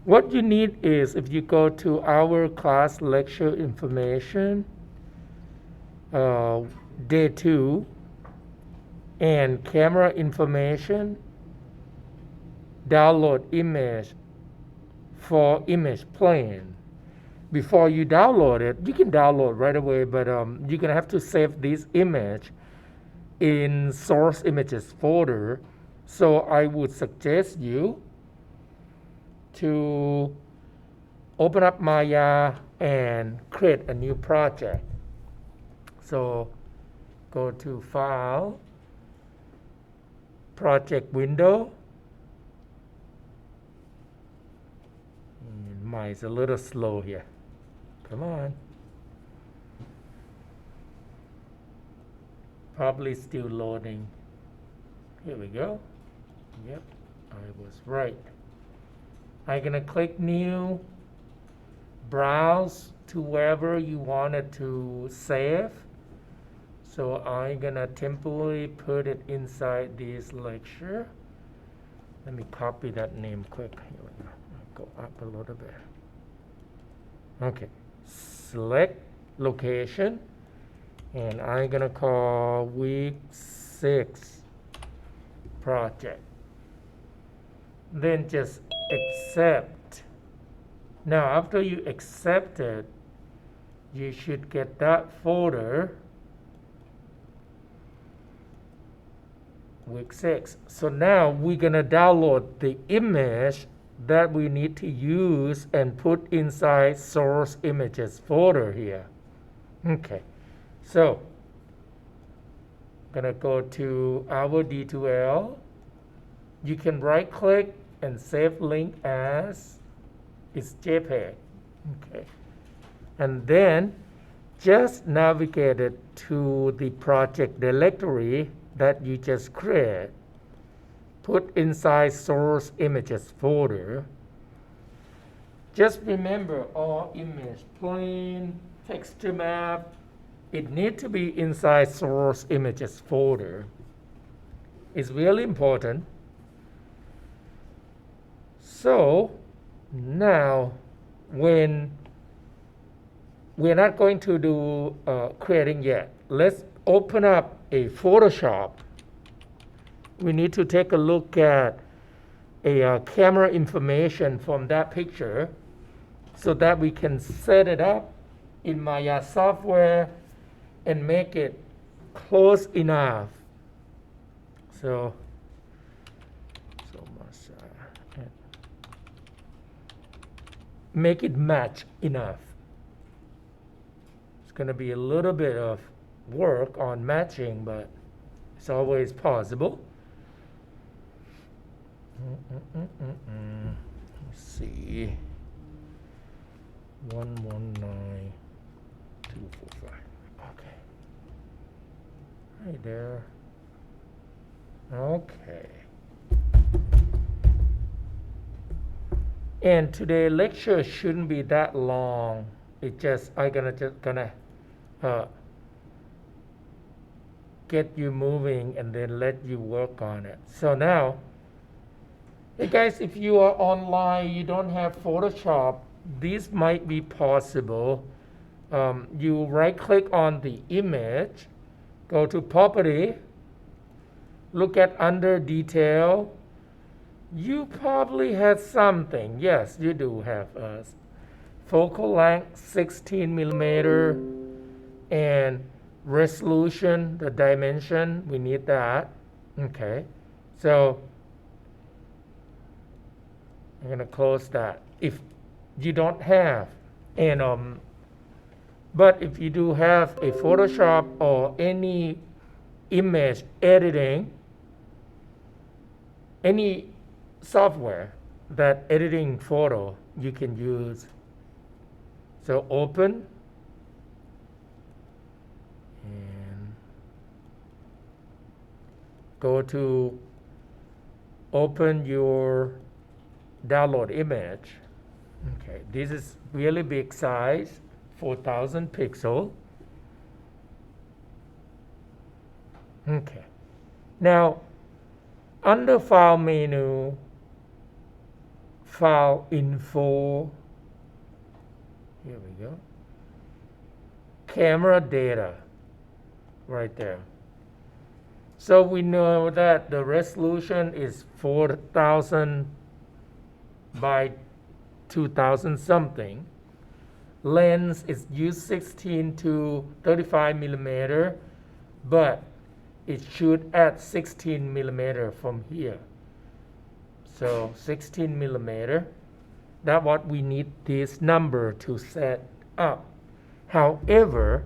What you need is, if you go to our class lecture information, day 2, and camera information, download image for image plane. Before you download it, you can download right away, but you're gonna have to save this image in source images folder. So I would suggest you to open up Maya and create a new project. So go to File, Project Window. Mine's a little slow here. Come on. Probably still loading. Here we go. Yep, I was right. I'm gonna click New, Browse to wherever you wanted to save. So I'm gonna temporarily put it inside this lecture. Let me copy that name quick. Here we go. I'll go up a little bit. Okay, select location, and I'm gonna call week 6 project. Then just accept. Now after you accept it, you should get that folder, week 6. So now we're gonna download the image that we need to use and put inside source images folder here. Okay, so gonna go to our D2L. You can right click and save link as it's JPEG. Okay, and then just navigate it to the project directory that you just created. Put inside source images folder. Just remember, all image plane, texture map, it needs to be inside source images folder. It's really important. So now when we're not going to do creating yet, let's open up a Photoshop. We need to take a look at a camera information from that picture so that we can set it up in Maya software and make it close enough. So much. Make it match enough. It's going to be a little bit of work on matching, but it's always possible. Let's see. 119245. Okay. Right there. Okay. And today's lecture shouldn't be that long. It just I'm gonna get you moving and then let you work on it. So now, hey guys, if you are online, you don't have Photoshop, this might be possible. You right click on the image, go to property, look at under detail. You probably have something. Yes, you do have focal length 16 millimeter and resolution, the dimension, we need that. Okay, so I'm gonna close that. If you don't have, and but if you do have a Photoshop or any image editing, any software that editing photo you can use. So open and go to open your download image. Okay, this is really big size, 4000 pixel. Okay, now under file menu, file info. Here we go. Camera data right there. So we know that the resolution is 4000 by 2000 something. Lens is used 16 to 35 millimeter, but it should add 16 millimeter from here. So 16 millimeter, that's what we need this number to set up. However,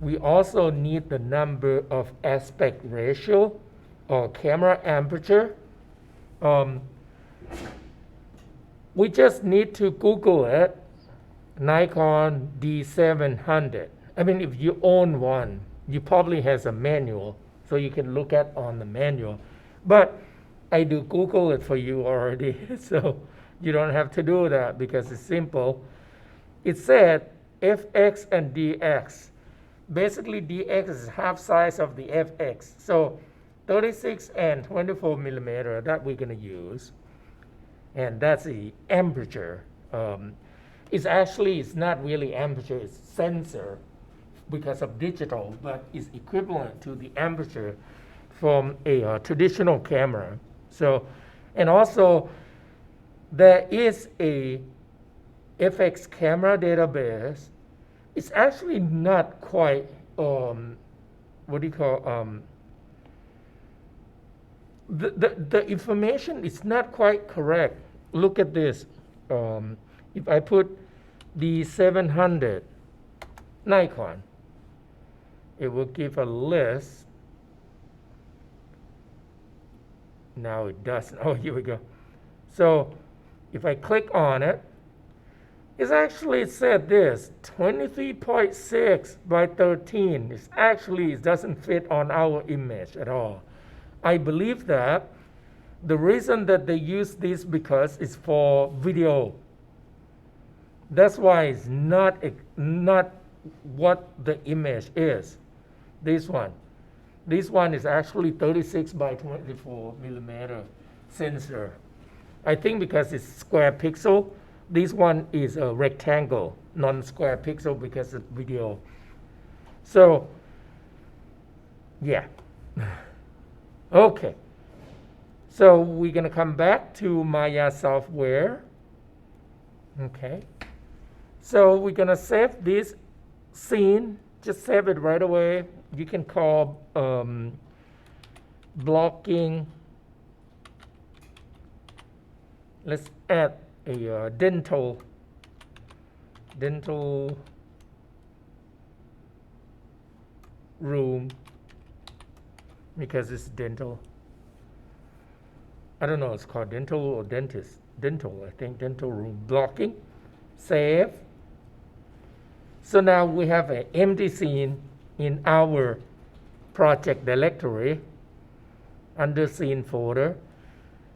we also need the number of aspect ratio or camera aperture. We just need to Google it, Nikon D700. I mean, if you own one, you probably has a manual, so you can look at on the manual. But I do Google it for you already, so you don't have to do that because it's simple. It said FX and DX. Basically, DX is half size of the FX. So 36 and 24 millimeter that we're going to use. And that's the aperture. It's not really aperture, it's sensor because of digital, but it's equivalent to the aperture from a traditional camera. So, and also there is a FX camera database. It's actually not quite, the information is not quite correct. Look at this. If I put the 700 Nikon, it will give a list. Now it doesn't. Oh, here we go. So if I click on it, it's actually said this 23.6 by 13. It doesn't fit on our image at all. I believe that the reason that they use this because it's for video. That's why it's not what the image is. This one is actually 36 by 24 millimeter sensor. I think because it's square pixel, this one is a rectangle, non-square pixel because it's video. So, yeah. Okay. So we're going to come back to Maya software. Okay. So we're going to save this scene. Just save it right away. You can call blocking. Let's add a dental room because it's dental. I don't know, it's called dental or dentist. Dental, I think, dental room. Blocking, save. So now we have an empty scene in our project directory under scene folder.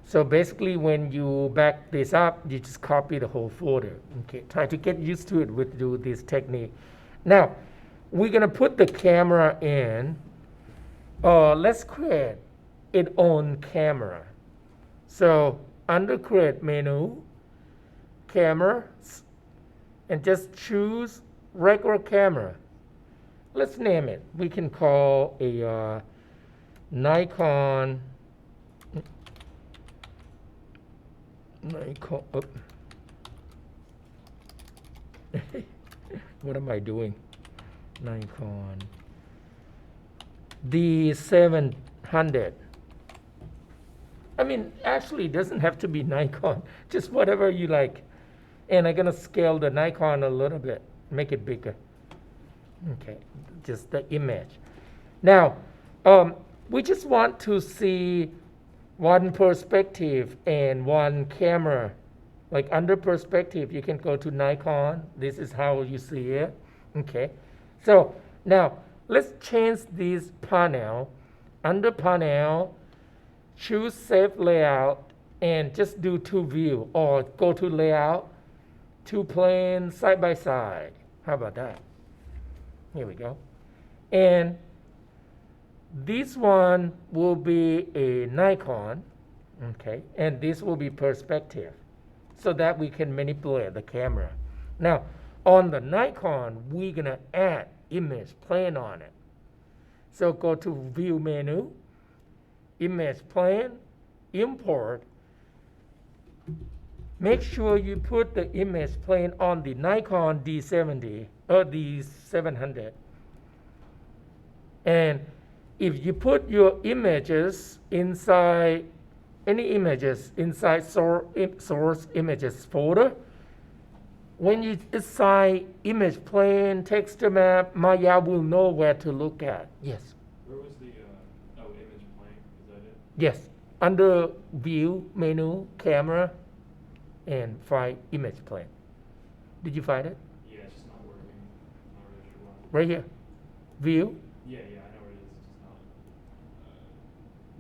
So basically when you back this up, you just copy the whole folder. Okay, try to get used to it with this technique. Now, we're gonna put the camera in. Let's create its own camera. So under create menu, cameras, and just choose regular camera. Let's name it. We can call a Nikon. What am I doing? Nikon D700. I mean, actually, it doesn't have to be Nikon, just whatever you like. And I'm going to scale the Nikon a little bit, make it bigger. Okay, just the image. Now, we just want to see one perspective and one camera. Like under perspective, you can go to Nikon. This is how you see it. Okay, so now let's change this panel. Under panel, choose save layout and just do two view, or go to layout, two planes side by side. How about that? Here we go. And this one will be a Nikon, okay, and this will be perspective. so that we can manipulate the camera. Now, on the Nikon, we're going to add image plane on it. So go to View menu, Image Plane, Import. Make sure you put the image plane on the Nikon D70 or D700. And if you put your images inside, any images inside source images folder, when you assign image plane, texture map, Maya will know where to look at. Yes. Where was the image plane? Is that it? Yes. Under View menu, Camera, and find image plane. Did you find it? Yeah, it's just not working. I'm not really sure why. Right here. View. Yeah, I know where it is. It's just not.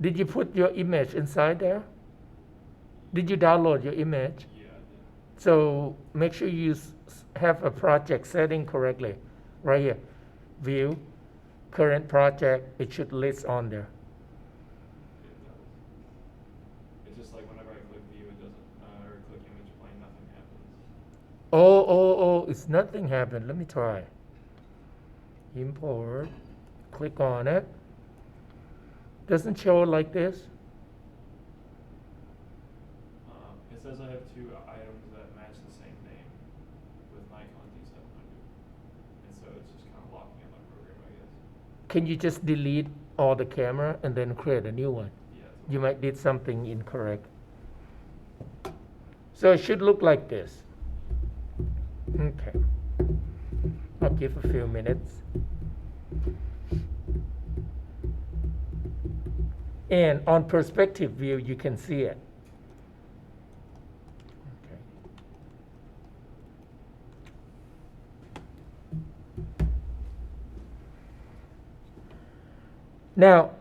Did you put your image inside there? Did you download your image? Yeah, I did. So make sure you have a project setting correctly. Right here. View, current project, it should list on there. It does. It's just like whenever I click view, it doesn't. Or click image plane, nothing happens. Oh, it's nothing happened. Let me try. Import, click on it. Doesn't show like this. It says I have two items that match the same name with Nikon D700. And so it's just kind of locking up my program, I guess. Can you just delete all the camera and then create a new one? Yeah. You might did something incorrect. So it should look like this. Okay. I'll give a few minutes. And on perspective view, you can see it. Okay. Now,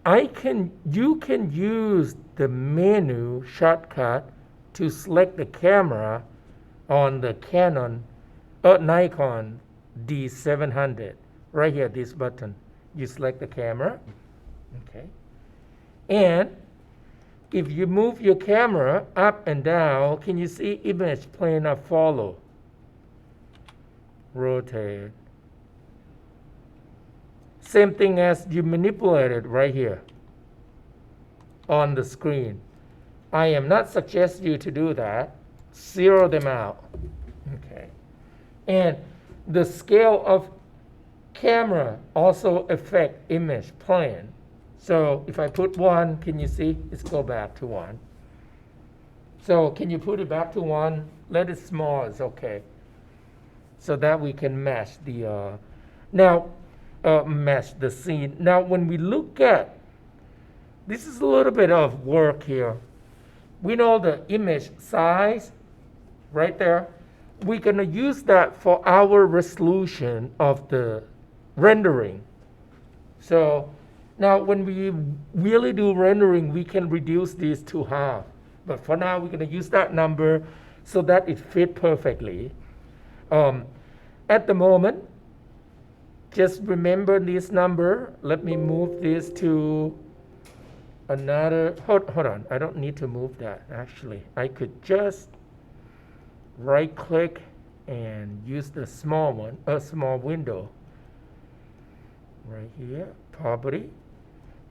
you can use the menu shortcut to select the camera on the Nikon D700. Right here, this button. You select the camera. Okay. And if you move your camera up and down, can you see image plane of follow? Rotate. Same thing as you manipulate it right here on the screen. I am not suggesting you to do that. Zero them out. Okay. And the scale of camera also affect image plane. So if I put 1, can you see? It's go back to 1. So can you put it back to 1? Let it small, it's okay. So that we can match the match the scene. Now when we look at, this is a little bit of work here. We know the image size right there. We're going to use that for our resolution of the rendering. So now when we really do rendering, we can reduce these to half. But for now, we're going to use that number so that it fits perfectly. At the moment, just remember this number. Let me move this to another. Hold on. I don't need to move that, actually. I could just right-click and use the small one, a small window. Right here, property.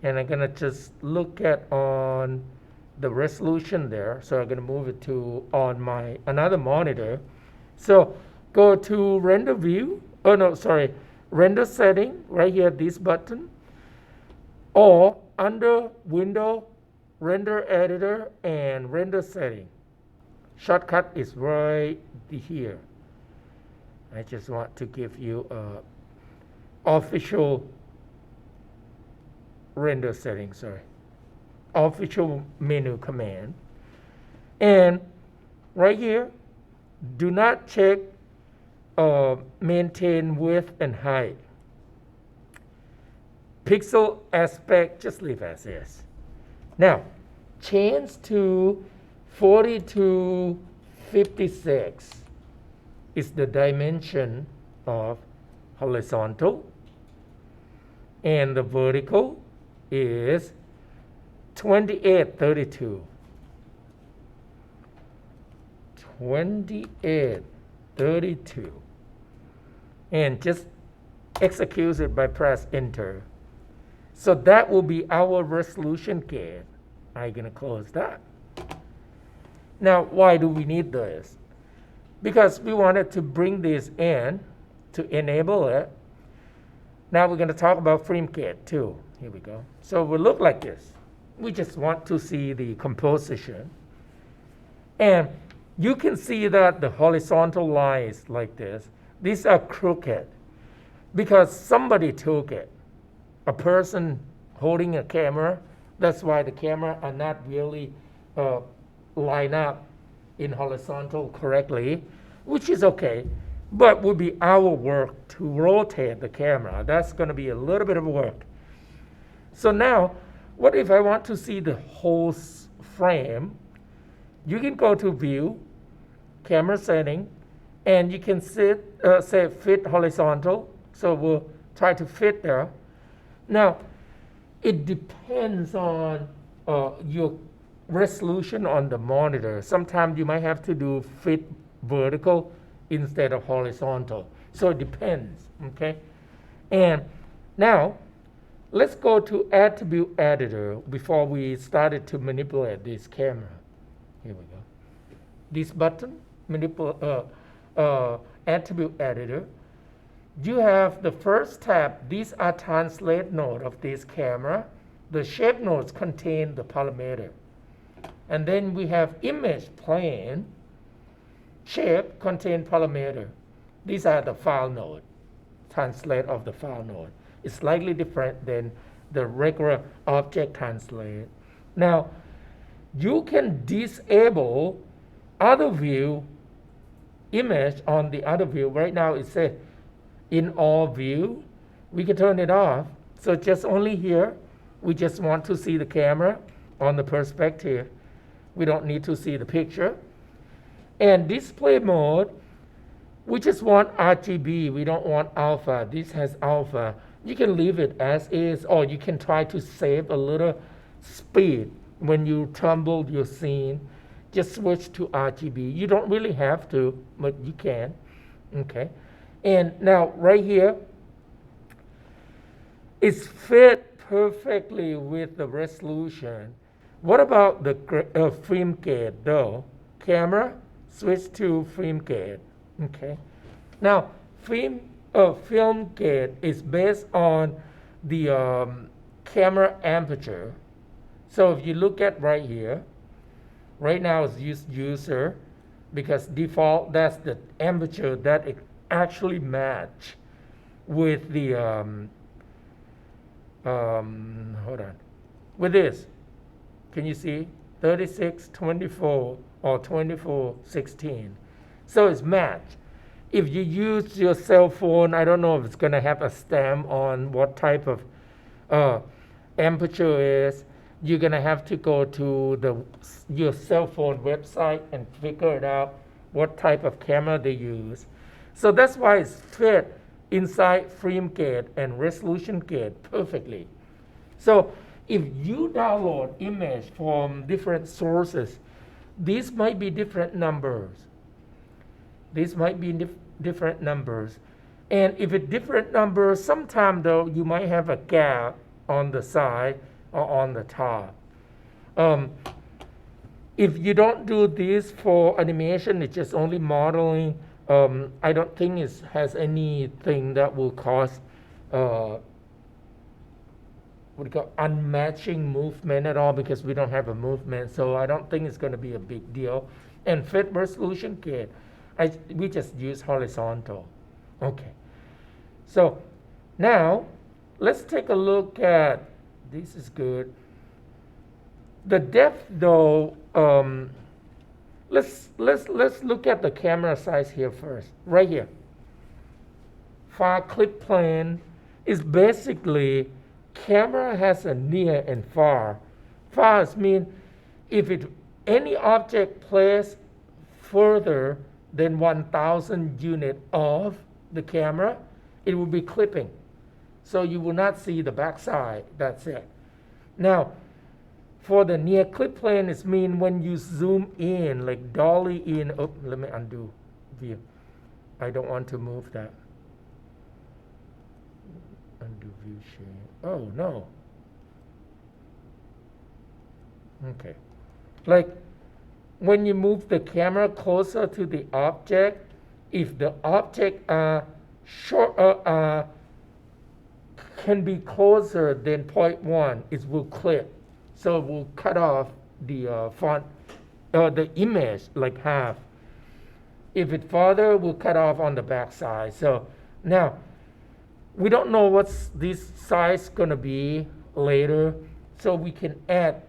And I'm going to just look at on the resolution there. So I'm going to move it to on my another monitor. So go to render view. Oh, no, sorry. Render setting right here, this button. Or under window, render editor, and render setting. Shortcut is right here. I just want to give you a official render setting, official menu command. And right here, do not check maintain width and height. Pixel aspect, just leave as is. Now, change to 40 to 56 is the dimension of horizontal, and the vertical is 2832. 2832 and just execute it by press enter. So that will be our resolution gate. I'm going to close that. Now, why do we need this? Because we wanted to bring this in to enable it. Now we're going to talk about frame gate too. Here we go. So it will look like this. We just want to see the composition. And you can see that the horizontal lines like this, these are crooked because somebody took it. A person holding a camera, that's why the camera are not really lined up in horizontal correctly, which is okay, but would be our work to rotate the camera. That's going to be a little bit of work. So now, what if I want to see the whole frame? You can go to View, Camera Setting, and you can say Fit Horizontal. So we'll try to fit there. Now, it depends on your resolution on the monitor. Sometimes you might have to do fit vertical instead of horizontal. So it depends, okay? And now, let's go to Attribute Editor before we started to manipulate this camera. Here we go. This button, Attribute Editor. You have the first tab. These are translate node of this camera. The shape nodes contain the parameter. And then we have image plane. Shape contain parameter. These are the file node. Translate of the file node. It's slightly different than the regular object translate. Now, you can disable other view image on the other view. Right now it says in all view. We can turn it off. So just only here, we just want to see the camera on the perspective. We don't need to see the picture. And display mode, we just want RGB. We don't want alpha. This has alpha. You can leave it as is, or you can try to save a little speed when you tumble your scene. Just switch to RGB. You don't really have to, but you can. Okay. And now right here, it's fit perfectly with the resolution. What about the frame gate though? Camera, switch to frame gate. Okay. Now, film gate is based on the camera aperture. So if you look at right here, right now it's user because default that's the aperture that it actually match with the hold on, with this. Can you see 3624 or 2416? So it's matched. If you use your cell phone, I don't know if it's going to have a stamp on what type of aperture is. You're going to have to go to your cell phone website and figure it out what type of camera they use. So that's why it's fit inside frame gate and resolution gate perfectly. So if you download image from different sources, these might be different numbers. These might be different numbers. And if it's different numbers, sometimes though you might have a gap on the side or on the top. If you don't do this for animation, it's just only modeling. I don't think it has anything that will cause what we call unmatching movement at all because we don't have a movement. So I don't think it's going to be a big deal. And fit resolution gate, we just use horizontal. Okay. So now let's take a look at, this is good. The depth though, let's look at the camera size here first. Right here. Far clip plane is basically camera has a near and far. Far means if any object placed further than 1,000 units of the camera, it will be clipping. So you will not see the backside. That's it. Now, For the near clip plane, it means when you zoom in, like dolly in. Oh, let me undo view. I don't want to move that. Undo view share. Oh, no. Okay. Like when you move the camera closer to the object, if the object can be closer than 0.1, it will clip. So it will cut off the font, the image like half. If it's farther, we'll cut off on the back side. So now, we don't know what's this size gonna be later, so we can add,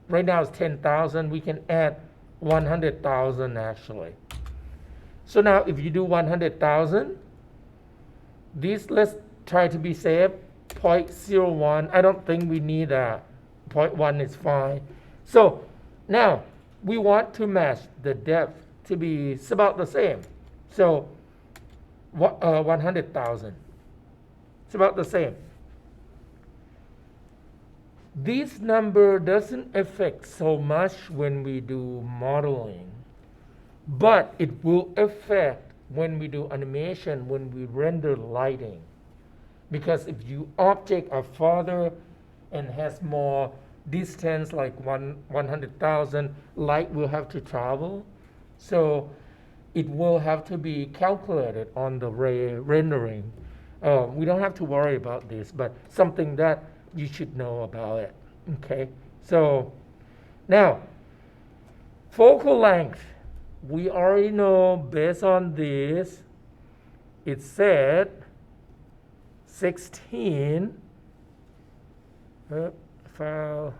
right now it's 10,000, we can add 100,000 actually. So now if you do 100,000, this, let's try to be safe, 0.01, I don't think we need that, 0.1 is fine. So now we want to match the depth to be it's about the same. So 100,000, it's about the same. This number doesn't affect so much when we do modeling, but it will affect when we do animation, when we render lighting. Because if your object are farther and has more distance, like 100,000, light will have to travel. So it will have to be calculated on the rendering. We don't have to worry about this, but something that you should know about it. Okay, so now focal length, we already know based on this, it said 16 file.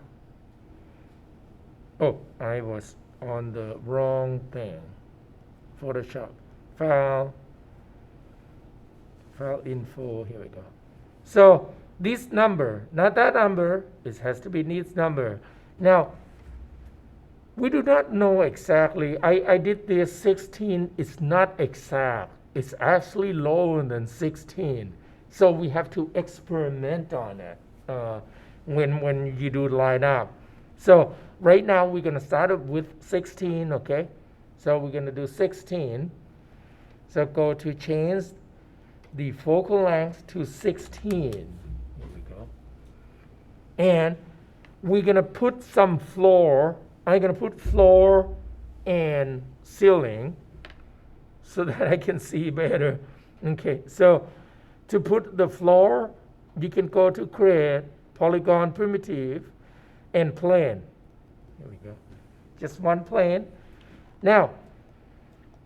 Oh, I was on the wrong thing. Photoshop file info, here we go. So this number, not that number, it has to be this number. Now we do not know exactly. I did this 16, it's not exact, it's actually lower than 16, so we have to experiment on it when you do line up. So right now we're going to start up with 16, okay? So we're going to do 16. So go to change the focal length to 16. Here we go. And we're going to put some floor. I'm going to put floor and ceiling so that I can see better. Okay, so to put the floor, you can go to create, polygon primitive, and plane. Here we go. Just one plane. Now,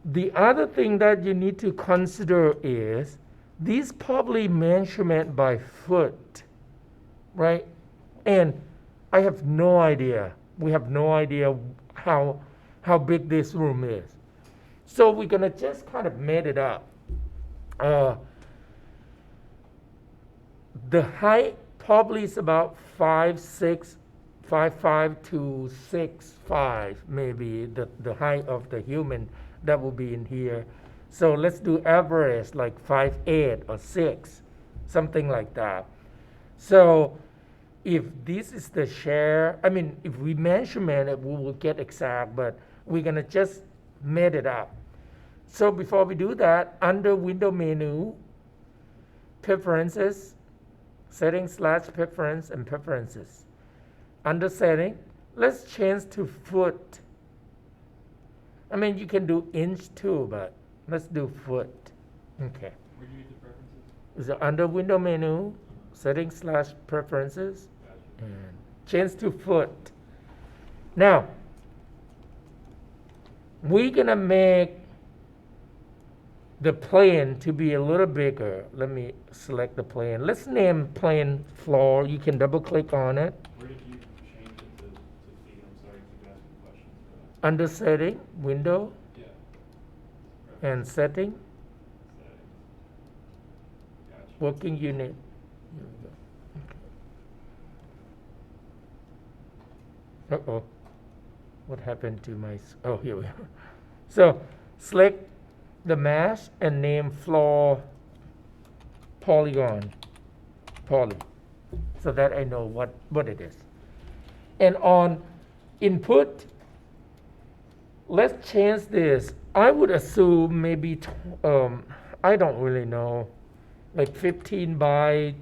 the other thing that you need to consider is these probably measurement by foot, right? And I have no idea. We have no idea how big this room is. So we're gonna just kind of made it up. The height probably is about 5'5" to 6'5", maybe the height of the human that will be in here. So let's do average like 5'8" or 6, something like that. So if this is the share, I mean, if we measurement it, we will get exact, but we're gonna just made it up. So before we do that, under window menu, preferences, settings/preference and preferences. Under setting, let's change to foot. I mean, you can do inch too, but let's do foot. Okay. Where do you get the preferences? So under window menu, settings/preferences, Gotcha. and change to foot. Now, we're gonna make the plane to be a little bigger. Let me select the plane. Let's name plane floor. You can double click on it. Where did you change it to feet? I'm sorry, keep asking questions. Under setting, window, Yeah. and setting, Settings. Gotcha. working unit. Here we go. Uh-oh. What happened to my, oh, here we are. So select the mesh and name floor polygon, poly, so that I know what it is. And on input, let's change this. I would assume maybe, I don't really know, like 15 by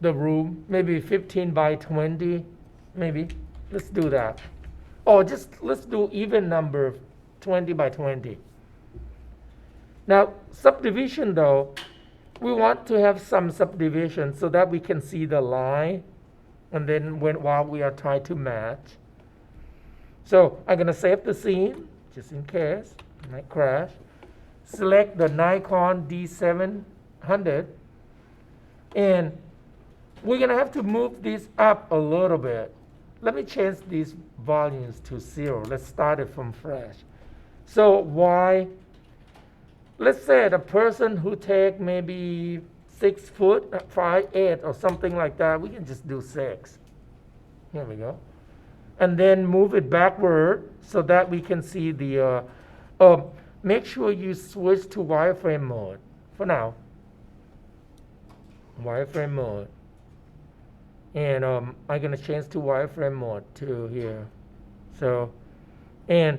the room, maybe 15 by 20, maybe. Let's do that. Or just let's do even number, 20 by 20. Now, subdivision though, we want to have some subdivision so that we can see the line, and then while we are trying to match. So I'm going to save the scene, just in case it might crash. Select the Nikon D700, and we're going to have to move this up a little bit. Let me change these volumes to 0. Let's start it from fresh. So why? Let's say the person who take maybe 6 foot, 5'8" or something like that, we can just do 6. Here we go. And then move it backward so that we can see the, make sure you switch to wireframe mode for now. Wireframe mode. And I'm going to change to wireframe mode to here. So, and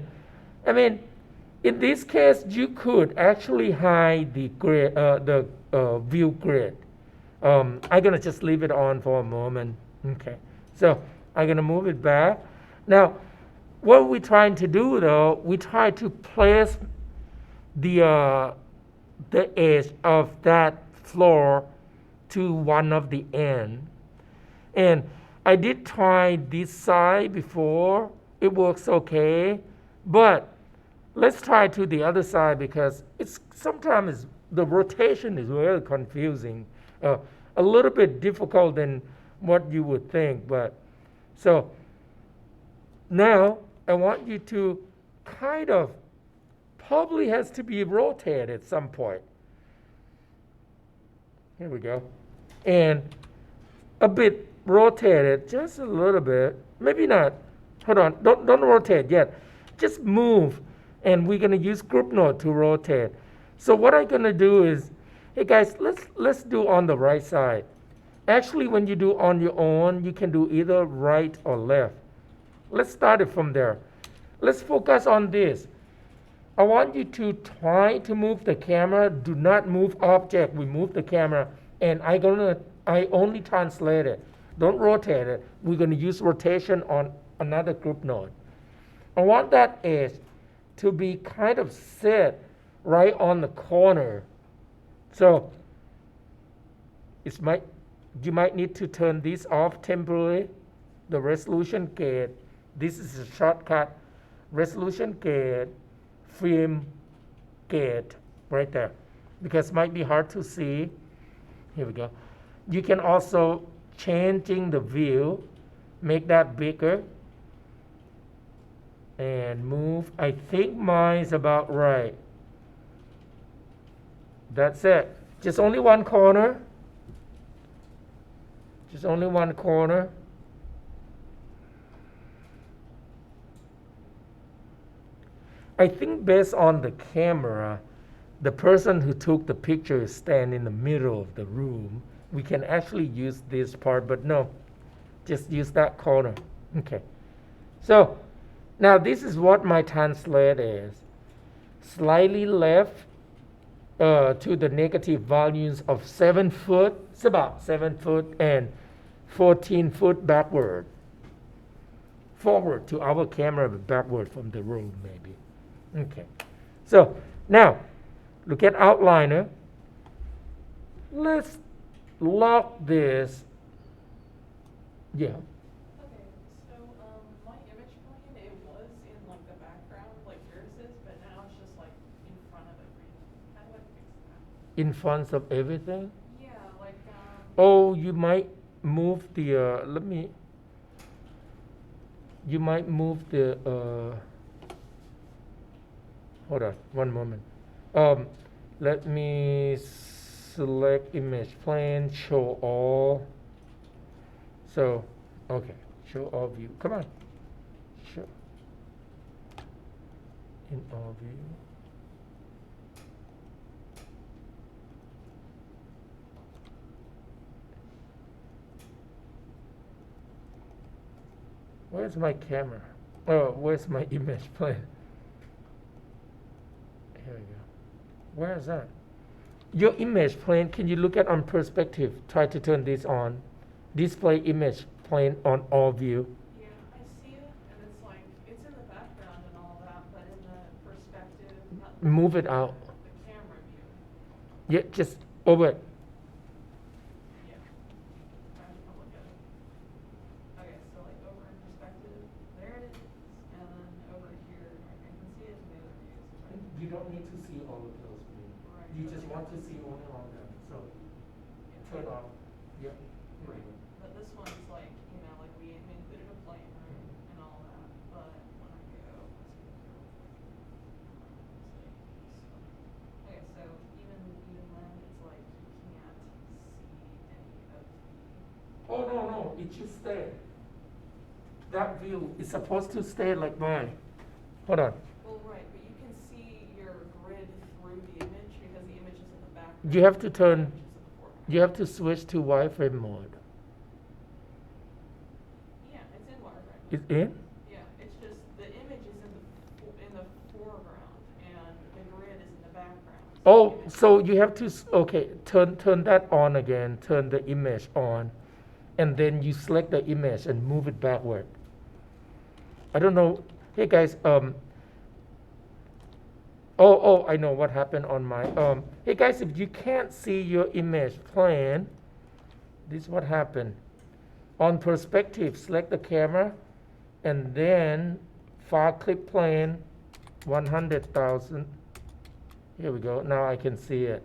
I mean, in this case, you could actually hide the grid, the view grid. I'm going to just leave it on for a moment. Okay. So I'm going to move it back. Now, what we're trying to do, though, we try to place the edge of that floor to one of the end. And I did try this side before. It works okay. But let's try to the other side because it's sometimes the rotation is really confusing. A little bit difficult than what you would think. But so now I want you to kind of probably has to be rotated at some point. Here we go. And a bit rotated, just a little bit. Maybe not. Hold on. Don't rotate yet. Just move. And we're going to use group node to rotate. So what I'm going to do is, hey guys, let's do on the right side. Actually, when you do on your own, you can do either right or left. Let's start it from there. Let's focus on this. I want you to try to move the camera. Do not move object. We move the camera. And I only translate it. Don't rotate it. We're going to use rotation on another group node. I want that edge to be kind of set right on the corner. So you might need to turn this off temporarily. The resolution gate. This is a shortcut. Resolution gate, film gate, right there. Because it might be hard to see. Here we go. You can also changing the view, make that bigger, and move. I think mine's about right. That's it. Just only one corner. Just only one corner. I think based on the camera, the person who took the picture is standing in the middle of the room. We can actually use this part, but no, just use that corner. Okay. So now this is what my translate is. Slightly left to the negative volumes of 7 foot. It's about 7 foot and 14 foot backward. Forward to our camera, but backward from the room maybe. Okay. So now look at outliner. Let's lock this. Yeah. Okay, so my image plane, it was in like the background like yours is, but now it's just like in front of everything. How do I fix that? In front of everything? Yeah, like Oh, you might move the you might move the hold on one moment. Let me select image plane, show all. So okay, show all view. Come on. Show in all view. Where's my camera? Oh, where's my image plane? Here we go. Where is that? Your image plane, can you look at on perspective? Try to turn this on. Display image plane on all view. Yeah, I see it, and it's like, it's in the background and all that, but in the perspective, not Move it out. the camera view. Yeah, just over it. Yeah. I'll look at it. Okay, so like over in perspective, there it is, and then over here, I can see it in the other views. Right? You don't need to see all of those views. Right. You just want to see only on them. So turn off. Yep. Right. But this one's like, you know, like we included a plane, right, and all that, but when I go, let's see. Okay, so even then, it's like you can't see any of the. Oh, no, it should stay. That view is supposed to stay like mine. Hold on. Well, right, but you can see your grid through the image because the image is in the background. You have to turn, the image is in the foreground. you have to switch to wireframe mode. Yeah, it's in wireframe. It's in? Yeah, it's just the image is in the foreground and the grid is in the background. Oh, so you have to, okay, turn that on again, turn the image on, and then you select the image and move it backward. I don't know, hey guys, I know what happened on my, hey guys, if you can't see your image plane, this is what happened. On perspective, select the camera, and then far clip plane, 100,000. Here we go, now I can see it.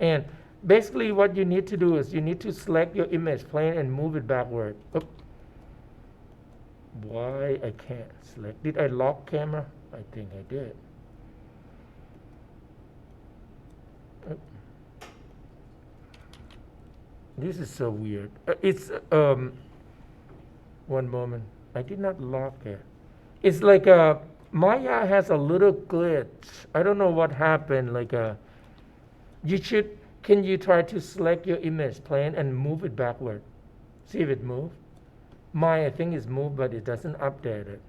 And basically what you need to do is you need to select your image plane and move it backward. Oop. Why I can't select? Did I lock camera? I think I did. Oop. This is so weird. It's one moment. I did not lock it. It's like Maya has a little glitch. I don't know what happened. Like you should. Can you try to select your image plane and move it backward? See if it moves. Mine, I think, is moved, but it doesn't update it.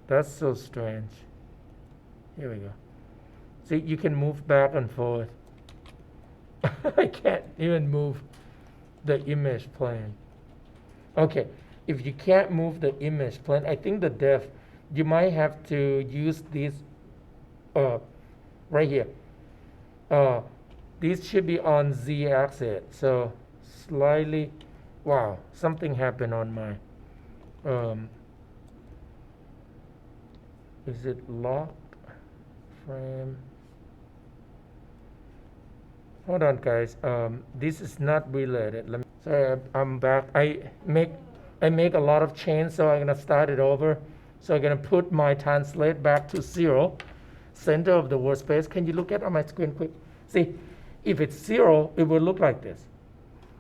That's so strange. Here we go. See, you can move back and forth. I can't even move the image plane. Okay, if you can't move the image plane, I think the depth, you might have to use this right here. This should be on z-axis, so slightly. Wow, something happened on my. Is it locked? Frame. Hold on, guys. This is not related. Sorry, I'm back. I make a lot of change, so I'm gonna start it over. So I'm gonna put my translate back to 0, center of the workspace. Can you look at on my screen quick? See, if it's 0, it will look like this.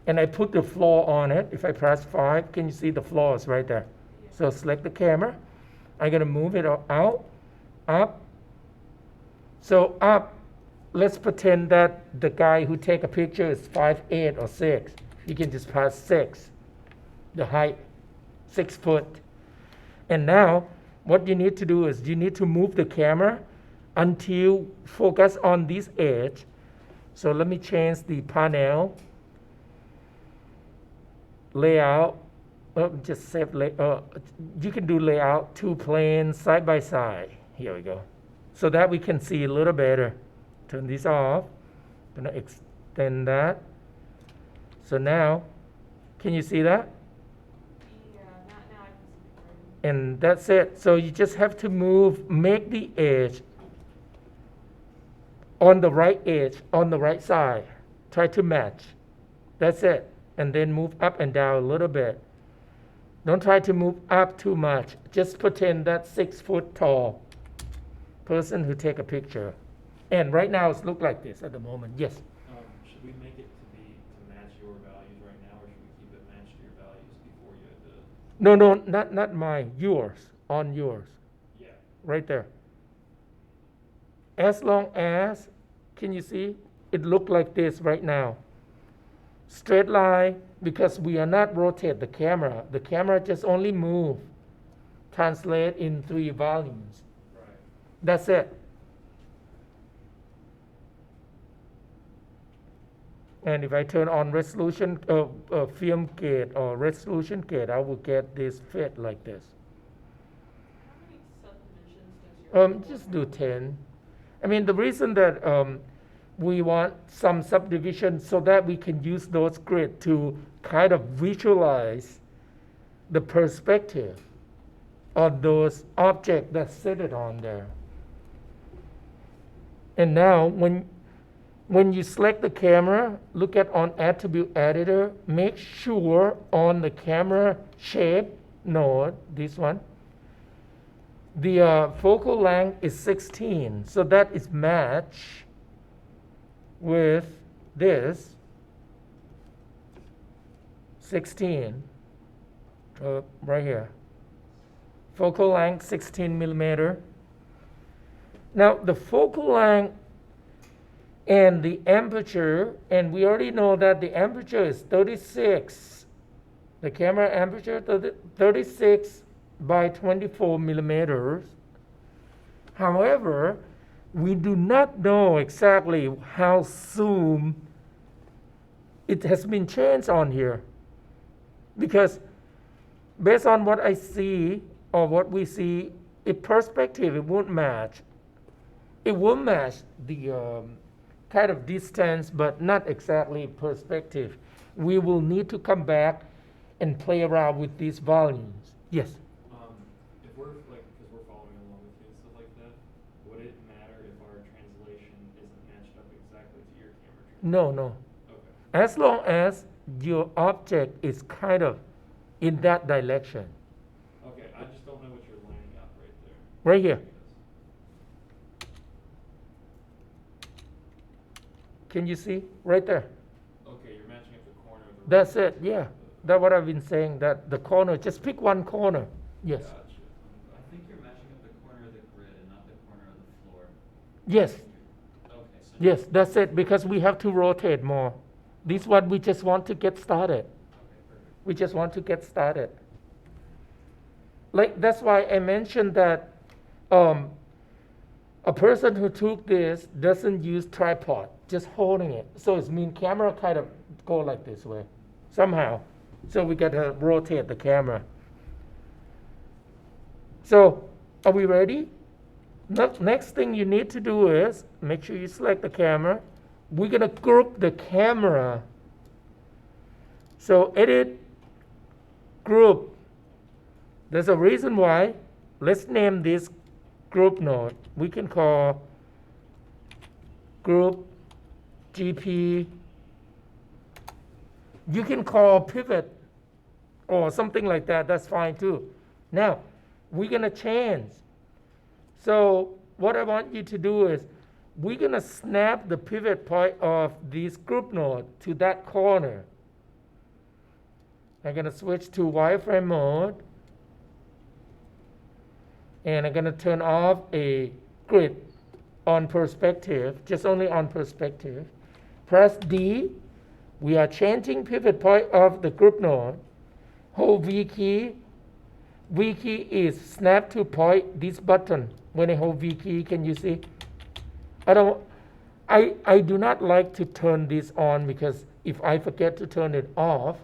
And I put the floor on it. If I press 5, can you see the floor is right there? Yeah. So select the camera. I'm gonna move it out, up. So up. Let's pretend that the guy who take a picture is 5'8" or 6. You can just press 6, the height, 6 foot. And now, what you need to do is you need to move the camera until focus on this edge. So let me change the panel, layout. Just save you can do layout 2 planes side by side. Here we go. So that we can see a little better. Turn this off. I'm gonna extend that. So now, can you see that? Yeah, now I can see it. And that's it. So you just have to make the edge on the right edge, on the right side. Try to match. That's it. And then move up and down a little bit. Don't try to move up too much. Just pretend that's 6 foot tall person who take a picture. And right now it's look like this at the moment. Yes. Should we make it to match your values right now, or should we keep it matched to your values before you had to? No, not mine. Yours. On yours. Yeah. Right there. As long as, can you see? It look like this right now. straight line, because we are not rotate the camera. The camera just only move, translate in 3 volumes. Right. That's it. And if I turn on resolution, film gate or resolution gate, I will get this fit like this. How many subdivisions does your Just do 10. I mean, the reason that we want some subdivision so that we can use those grid to kind of visualize the perspective of those objects that sit it on there. And now, when you select the camera, look at on attribute editor, make sure on the camera shape node, this one, the focal length is 16, so that is match with this 16 right here. Focal length 16 millimeter. Now the focal length and the aperture, and we already know that the aperture is 36. The camera aperture 36 by 24 millimeters. However, we do not know exactly how zoom it has been changed on here, because based on what I see or what we see in perspective, it won't match. It will match the kind of distance, but not exactly perspective. We will need to come back and play around with these volumes. Yes? If we're like, because we're following along with you and stuff like that, would it matter if our translation isn't matched up exactly to your camera translation? No. Okay. As long as your object is kind of in that direction. Okay, I just don't know what you're lining up right there. Right here. Can you see? Right there. Okay, you're matching up the corner of the That's it, yeah. That's what I've been saying, that the corner, just pick one corner. Yes. Gotcha. I think you're matching up the corner of the grid and not the corner of the floor. Yes, Okay, so yes, that's it, because we have to rotate more. This one, we just want to get started. okay, perfect. We just want to get started. Like, that's why I mentioned that a person who took this doesn't use tripod, just holding it. So it means camera kind of go like this way, somehow. So we got to rotate the camera. So, are we ready? Next thing you need to do is make sure you select the camera. We're going to group the camera. So, edit, group. There's a reason why. Let's name this group node. We can call group GP. You can call pivot or something like that. That's fine too. Now, we're going to change. So what I want you to do is we're going to snap the pivot point of this group node to that corner. I'm going to switch to wireframe mode. And I'm going to turn off a grid on perspective, just only on perspective. Press D. We are changing pivot point of the group node. Hold V key. V key is snap to point this button. When I hold V key, can you see? I do not like to turn this on, because if I forget to turn it off,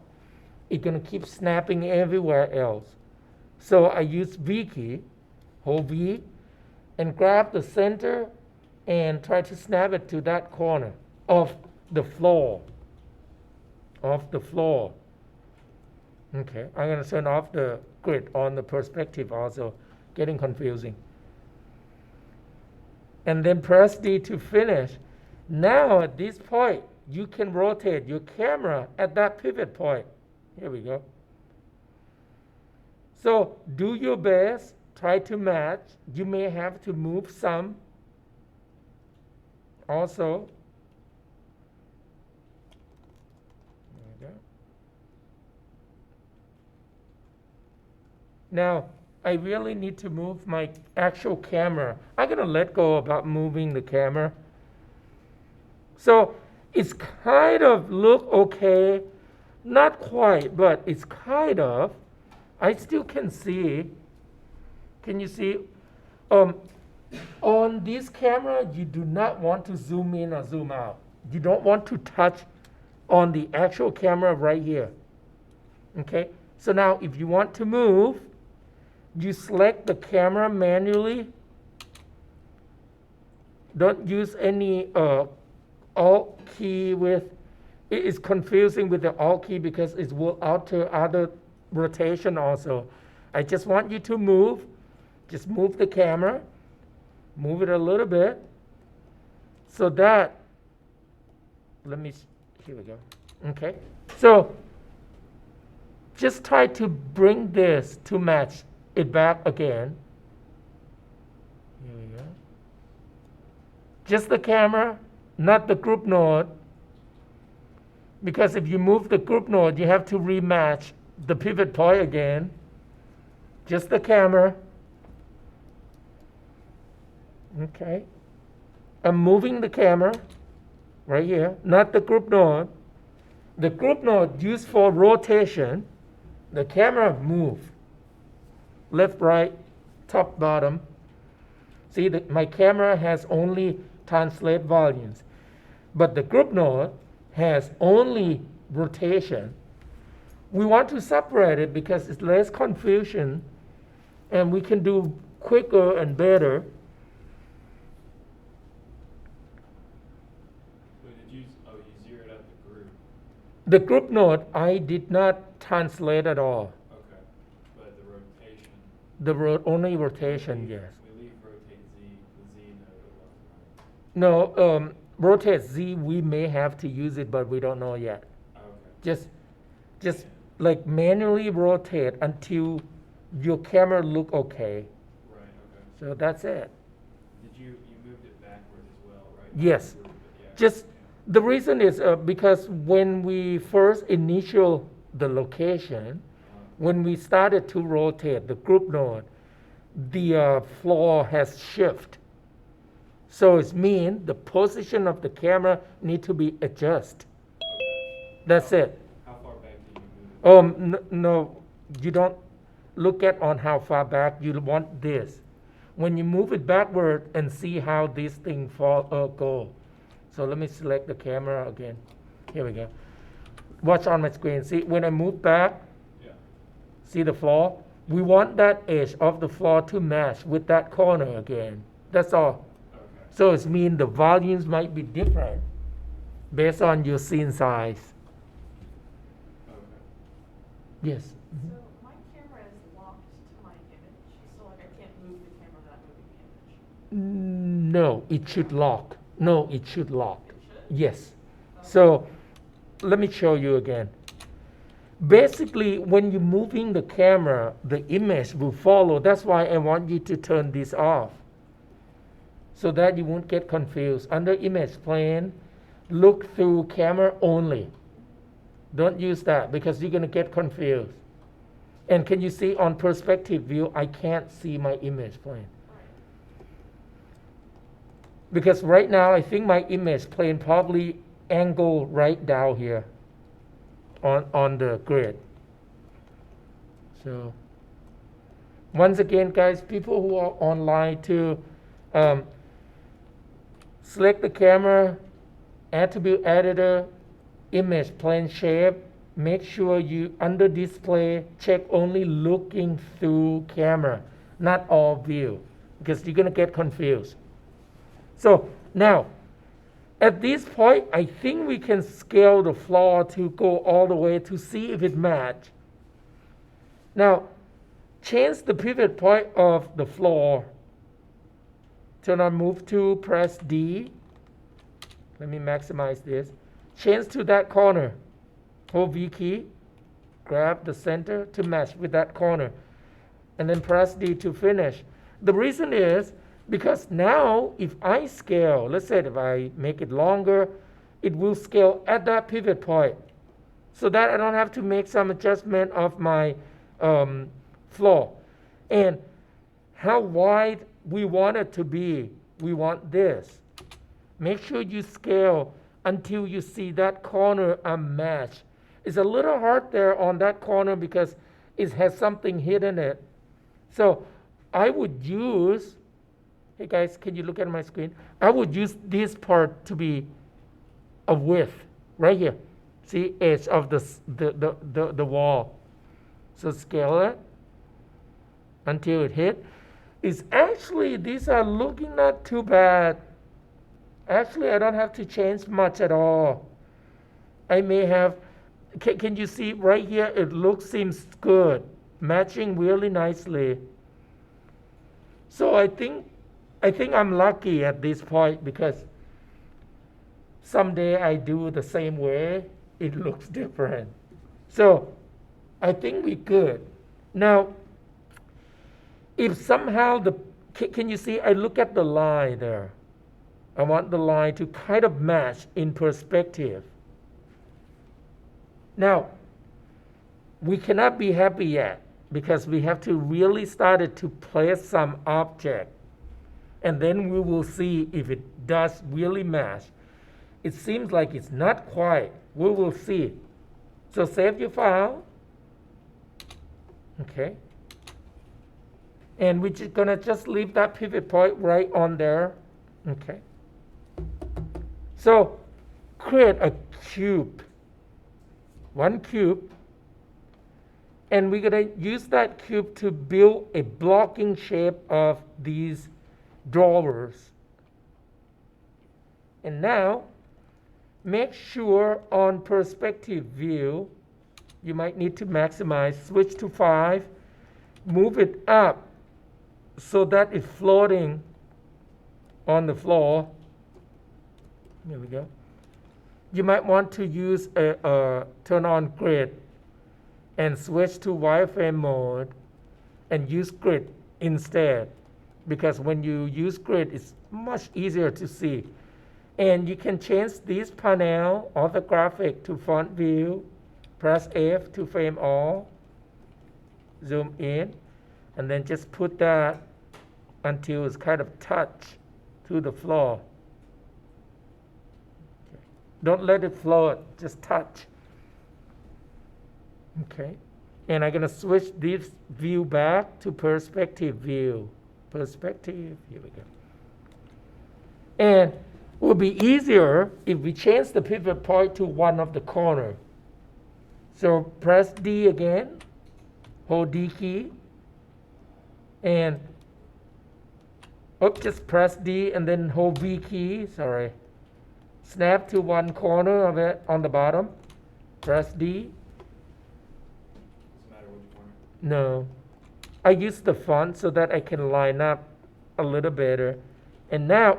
it's going to keep snapping everywhere else. So I use V key, hold V, and grab the center and try to snap it to that corner of the floor. Okay, I'm going to turn off the grid on the perspective also, getting confusing. And then press D to finish. Now at this point, you can rotate your camera at that pivot point. Here we go. So do your best, try to match. You may have to move some also. There we go. Now, I really need to move my actual camera. I'm going to let go about moving the camera. So It's kind of look okay, not quite, but it's kind of. I still can see. Can you see? On this camera, you do not want to zoom in or zoom out. You don't want to touch on the actual camera right here. Okay? So now if you want to move, you select the camera manually. Don't use any Alt key with, it is confusing with the Alt key because it will alter other rotation also. I just want you to move. Just move the camera. Move it a little bit. So that, here we go. Okay. So just try to bring this to match it back again. Here we go. Just the camera, not the group node. Because if you move the group node, you have to rematch the pivot point again. Just the camera. Okay. I'm moving the camera right here, not the group node. The group node used for rotation. The camera move. Left, right, top, bottom. See, my camera has only translate volumes. But the group node has only rotation. We want to separate it because it's less confusion and we can do quicker and better. So you zeroed out the group. The group node, I did not translate at all. Okay. But the rotation. Only rotation, yes. We leave rotate Z, the Z node alone, right? No, rotate Z, we may have to use it, but we don't know yet. Okay. Just like manually rotate until your camera look okay. Right, okay. So that's it. Did you moved it backwards as well, right? Yes. Not yeah. Just the reason is because when we first initial the location, when we started to rotate the group node, the floor has shift. So it means the position of the camera need to be adjusted. Okay. That's it. How far back do you move it? No, you don't look at on how far back. You want this. When you move it backward and see how this thing go. So let me select the camera again. Here we go. Watch on my screen. See, when I move back, Yeah. see the floor? We want that edge of the floor to match with that corner again. That's all. Okay. So it means the volumes might be different based on your scene size. Okay. Yes. So my camera is locked to my image, so like I can't move the camera without moving the image. No, it should lock. No, it should lock. It should? Yes. So let me show you again. Basically, when you're moving the camera, the image will follow. That's why I want you to turn this off so that you won't get confused. Under image plane, look through camera only. Don't use that because you're going to get confused. And can you see on perspective view, I can't see my image plane. Because right now, I think my image plane probably angle right down here on the grid. So once again, guys, people who are online to select the camera, attribute editor, image plane shape, make sure you under display check only looking through camera, not all view, because you're going to get confused. So now, at this point, I think we can scale the floor to go all the way to see if it match. Now, change the pivot point of the floor. Turn on move to, press D. Let me maximize this. Change to that corner. Hold V key. Grab the center to match with that corner. And then press D to finish. The reason is because now if I scale, let's say if I make it longer, it will scale at that pivot point so that I don't have to make some adjustment of my floor. And how wide we want it to be, we want this. Make sure you scale until you see that corner unmatched. It's a little hard there on that corner because it has something hidden in it. So I would use, hey guys, can you look at my screen? I would use this part to be a width right here. See, edge of the wall. So scale it until it hit. It's actually, these are looking not too bad. Actually, I don't have to change much at all. I may have, can you see right here? It seems good, matching really nicely. So I think I'm lucky at this point because someday I do the same way, it looks different. So I think we're good. Now, if somehow can you see, I look at the line there. I want the line to kind of match in perspective. Now, we cannot be happy yet because we have to really start to place some object. And then we will see if it does really match. It seems like it's not quite. We will see. So save your file. Okay. And we're going to just leave that pivot point right on there. Okay. So create a cube. One cube. And we're going to use that cube to build a blocking shape of these drawers. And now, make sure on perspective view, you might need to maximize, switch to 5, move it up so that it's floating on the floor. There we go. You might want to use a turn on grid and switch to wireframe mode and use grid instead, because when you use grid, it's much easier to see. And you can change this panel orthographic to front view, press F to frame all, zoom in, and then just put that until it's kind of touch to the floor. Okay. Don't let it float, just touch. Okay. And I'm going to switch this view back to perspective view. Perspective, here we go. And it will be easier if we change the pivot point to one of the corner. So press D again, hold D key, and just press D and then hold V key, sorry. Snap to one corner of it on the bottom, press D. Doesn't matter which corner. No. I use the font so that I can line up a little better. And now,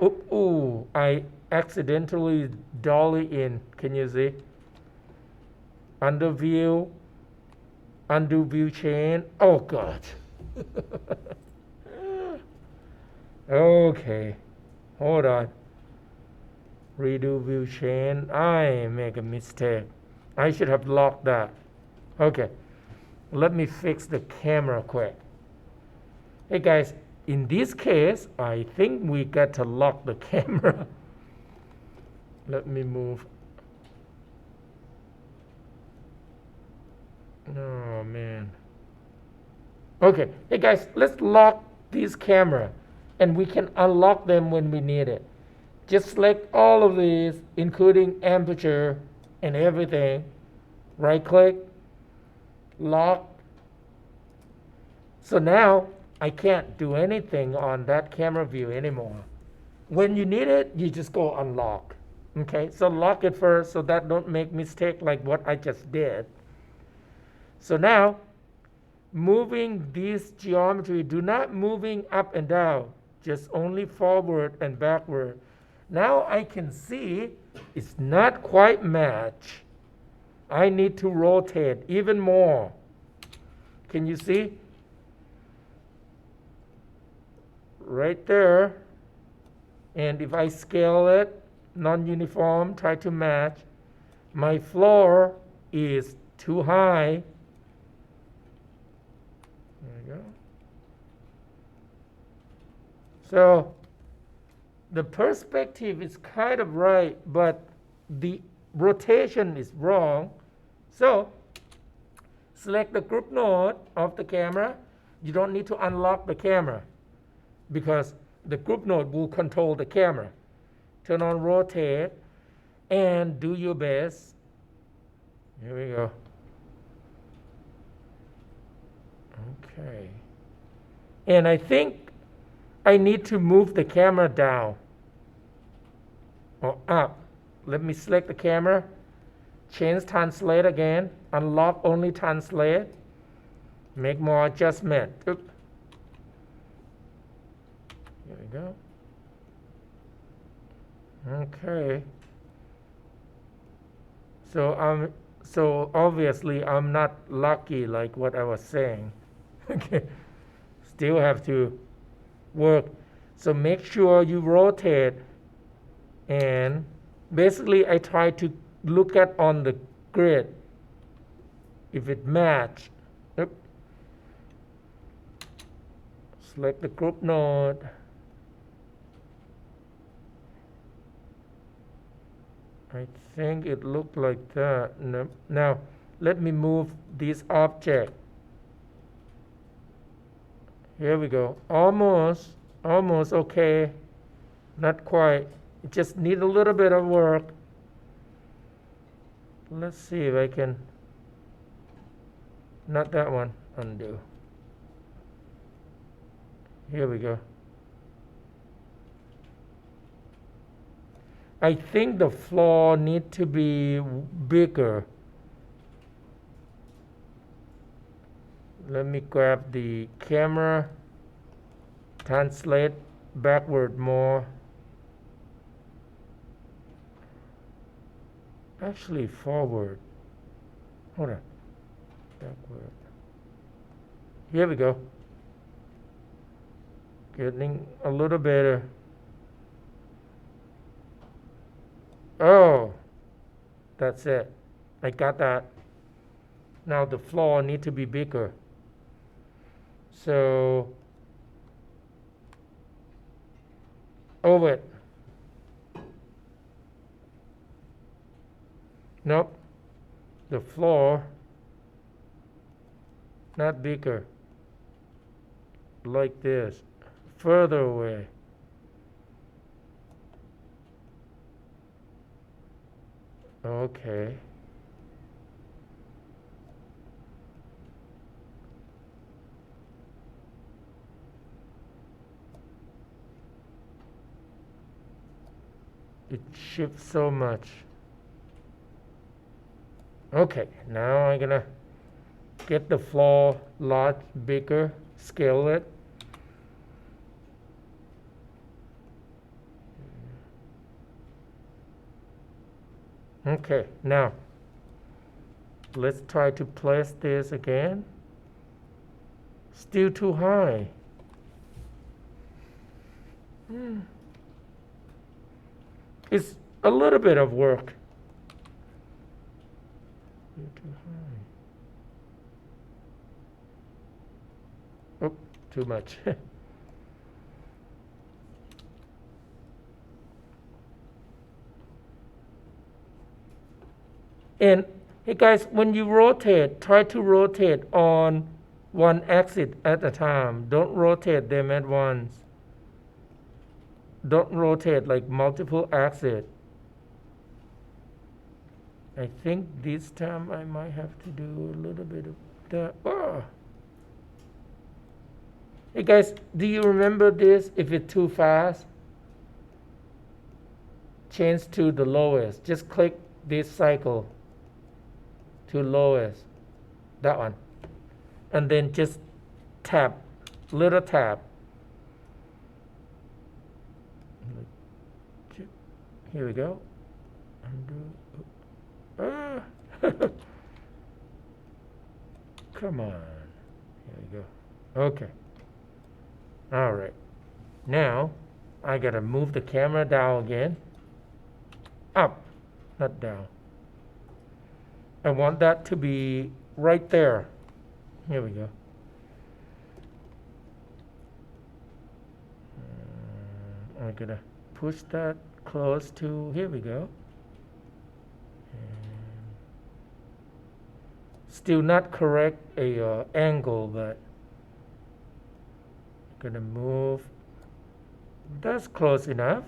I accidentally dolly in. Can you see? Under view, undo view chain. Oh, God. Okay. Hold on. Redo view chain. I make a mistake. I should have locked that. Okay. Let me fix the camera quick. Hey guys, in this case, I think we got to lock the camera. Let me move. Oh man. Okay, hey guys, let's lock this camera and we can unlock them when we need it. Just select all of these, including aperture and everything. Right click, lock. So now I can't do anything on that camera view anymore. When you need it, you just go unlock. Okay, so lock it first so that don't make mistake like what I just did. So now, moving this geometry, do not moving up and down, just only forward and backward. Now I can see it's not quite match. I need to rotate even more. Can you see? Right there. And if I scale it, non-uniform, try to match, my floor is too high. There we go. So the perspective is kind of right, but the rotation is wrong. So select the group node of the camera. You don't need to unlock the camera because the group node will control the camera. Turn on rotate and do your best. Here we go. Okay. And I think I need to move the camera down or up. Let me select the camera, change translate again, unlock only translate, make more adjustment. Oop. Here we go. Okay. So obviously I'm not lucky like what I was saying. Okay. Still have to work. So make sure you rotate, and basically I try to look at on the grid if it match. Oop. Select the group node. I think it looked like that. No. Now let me move this object. Here we go. Almost okay. Not quite. It just need a little bit of work. Let's see if I can. Not that one. Undo. Here we go. I think the floor need to be bigger. Let me grab the camera, translate backward more. Actually forward. Hold on. Backward. Here we go. Getting a little better. Oh, that's it. I got that. Now the floor need to be bigger. So over it. Nope. The floor not bigger. Like this. Further away. Okay. It shifts so much. Okay, now I'm gonna get the floor lot bigger, scale it. Okay, now let's try to place this again. Still too high. It's a little bit of work. Too high. Oh, too much. And hey guys, when you rotate, try to rotate on one axis at a time. Don't rotate them at once. Don't rotate like multiple axes. I think this time I might have to do a little bit of that. Oh. Hey guys, do you remember this? If it's too fast, change to the lowest. Just click this cycle to lowest. That one. And then just tap, little tap. Here we go. Undo. Ah. Come on. Here we go. Okay. All right. Now I gotta move the camera down again. Up, not down. I want that to be right there. Here we go. I'm gonna push that close to, here we go. still not correct a angle, but gonna move. That's close enough.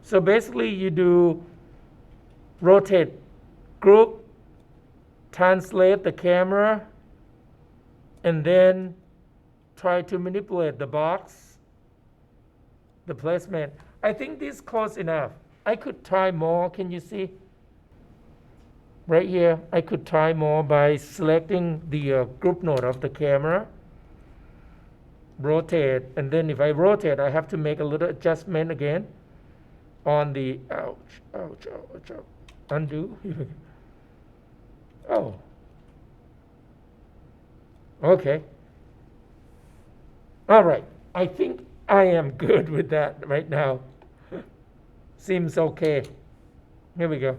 So basically you do rotate group, translate the camera, and then try to manipulate the box, the placement. I think this is close enough. I could try more. Can you see? Right here, I could try more by selecting the group node of the camera, rotate, and then if I rotate, I have to make a little adjustment again on the, ouch, undo. Oh, okay. All right, I think I am good with that right now. Seems okay. Here we go.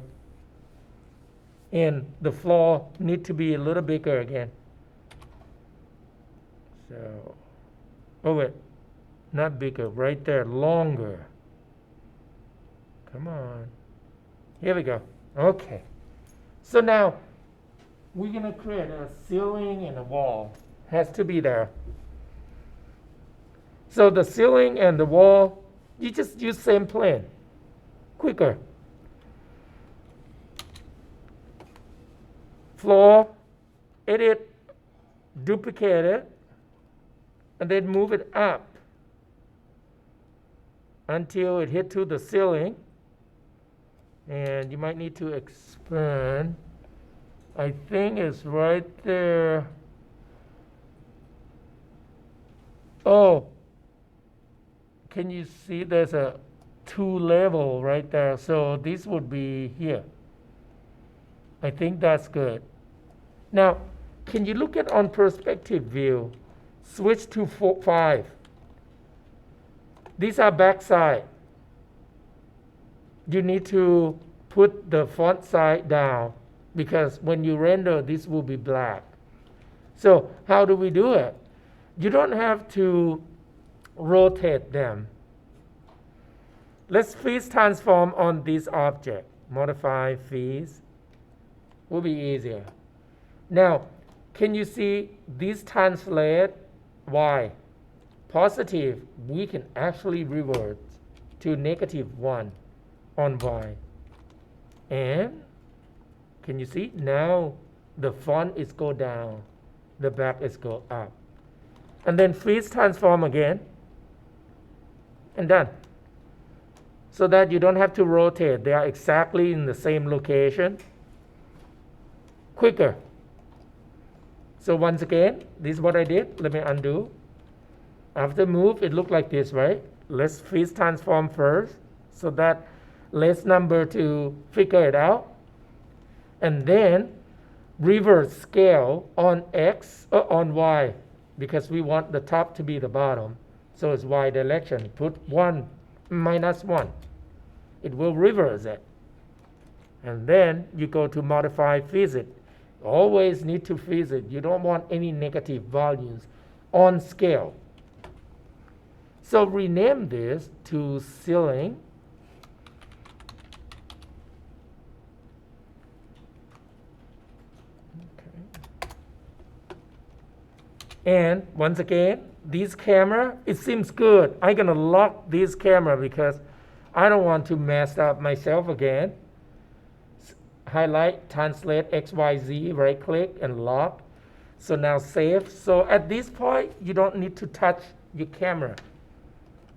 And the floor need to be a little bigger again. So, oh wait, not bigger, right there, longer. Come on. Here we go. Okay. So now we're gonna create a ceiling and a wall. Has to be there. So the ceiling and the wall, you just use same plane. Quicker. Floor, edit, duplicate it, and then move it up until it hit to the ceiling. And you might need to expand. I think it's right there. Oh, can you see there's a 2 level right there? So this would be here. I think that's good. Now, can you look at on perspective view? Switch to 5. These are backside. You need to put the font size down because when you render, this will be black. So how do we do it? You don't have to rotate them. Let's freeze transform on this object. Modify freeze. Will be easier. Now, can you see this translate y? Positive, we can actually revert to -1 on y. And can you see? Now the font is go down, the back is go up. And then freeze transform again. And done. So that you don't have to rotate. They are exactly in the same location. Quicker. So once again, this is what I did. Let me undo. After move, it looked like this, right? Let's freeze transform first so that less number to figure it out. And then reverse scale on X or on Y because we want the top to be the bottom. So it's Y direction. Put 1 -1. It will reverse it. And then you go to modify freeze it. Always need to freeze it. You don't want any negative values on scale. So rename this to ceiling. Okay. And once again, this camera, it seems good. I'm gonna lock this camera because I don't want to mess up myself again. Highlight, translate XYZ, right click and lock. So now save. So at this point, you don't need to touch your camera.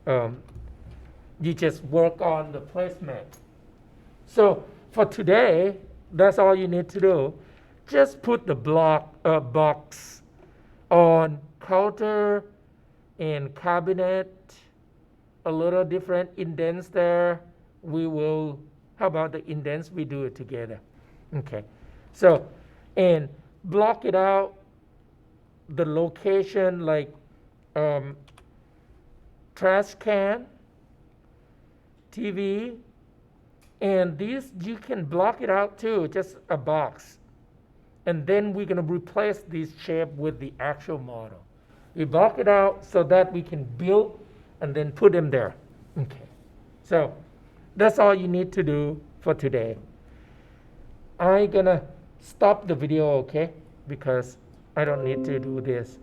You just work on the placement. So for today, that's all you need to do. Just put the box on counter and cabinet, a little different indents there. How about the indents? We do it together. Okay. So, and block it out, the location like trash can, TV, and these you can block it out too, just a box. And then we're going to replace this shape with the actual model. We block it out so that we can build and then put them there. Okay. So that's all you need to do for today. I'm going to stop the video, okay? Because I don't need to do this.